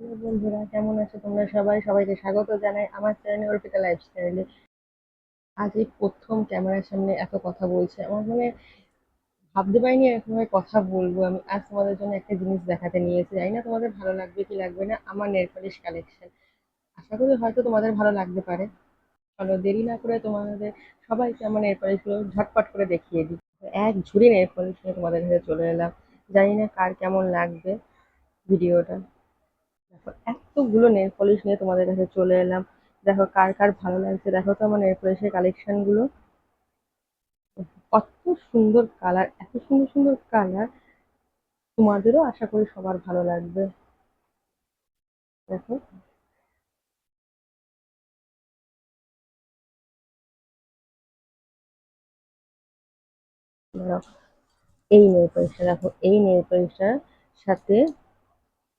Hello বন্ধুরা, কেমন আছো তোমরা সবাই? সবাইকে স্বাগত জানাই আমার চ্যানেল অর্পিতা লাইফস্টাইলে। আজ এই প্রথম ক্যামেরার সামনে এত কথা বলছি। আমার মানে ভাবতে পারিনি এরকমভাবে কথা বলবো আমি। আজ তোমাদের জন্য একটা জিনিস দেখাতে নিয়ে এসেছি। জানি না তোমাদের ভালো লাগবে কি লাগবে না, আমার নেল পালিশ কালেকশন। আশা করি হয়তো তোমাদের ভালো লাগতে পারে। চলো দেরি না করে তোমাদের সবাইকে আমার নেল পালিশগুলো ঝটপট করে দেখিয়ে দিই। এক ঝুড়ি নেল পালিশ নিয়ে তোমাদের কাছে চলে এলাম। জানি না কার কেমন লাগবে ভিডিওটা। দেখো এতগুলো নেল পলিশ নিয়ে তোমাদের কাছে চলে এলাম। দেখো কার কার ভালো লাগছে, দেখো তো আমার নেল পলিশের কালেকশন গুলো। কত সুন্দর কালার, এত সুন্দর সুন্দর কালার। তোমাদেরও আশা করি সবার ভালো লাগবে। দেখো, ধরো এই নেল পলিশটা, দেখো এই নেল পলিশটার সাথে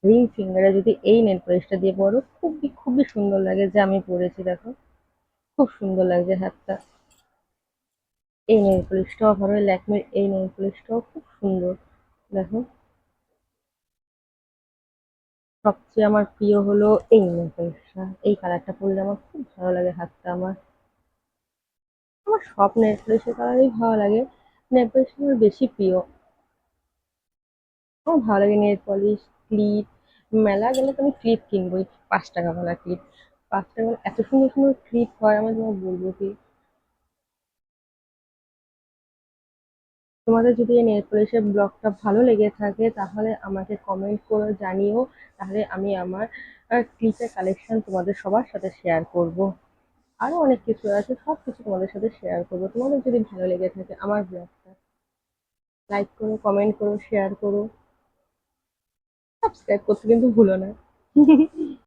রিং ফিঙ্গারে যদি এই নেল পলিশটা দিয়ে পরো, খুবই খুবই সুন্দর লাগে। যে আমি পরেছি দেখো, খুব সুন্দর লাগছে হাতটা। এই নেল পলিশটাও ধরো, ল্যাকমির এই নেল পলিশটাও খুব সুন্দর। দেখো, সবচেয়ে আমার প্রিয় হলো এই নেকলেসটা। এই কালারটা পরলে আমার খুব ভালো লাগে হাতটা আমার। আমার সব নেকলেসের কালারই ভালো লাগে, নেকলেস আমার বেশি প্রিয়। আমার ভালো লাগে নেল পলিশ, ক্লিপ। মেলা গেলে তো আমি ক্লিপ কিনবোই, 5 টাকা ক্লিপ। 5 টাকা এত সুন্দর সুন্দর ক্লিপ হয়, আমি তোমাকে বলবো কি। তোমাদের যদি এই নেল পলিশের ব্লগটা ভালো লেগে থাকে তাহলে আমাকে কমেন্ট করে জানিও। তাহলে আমি আমার ক্লিপের কালেকশন তোমাদের সবার সাথে শেয়ার করব। আরো অনেক কিছু আছে, সবকিছু তোমাদের সাথে শেয়ার করবো। তোমাদের যদি ভালো লেগে থাকে আমার ব্লগটা, লাইক করো, কমেন্ট করো, শেয়ার করো, সাবস্ক্রাইব করতে কিন্তু ভুলো না।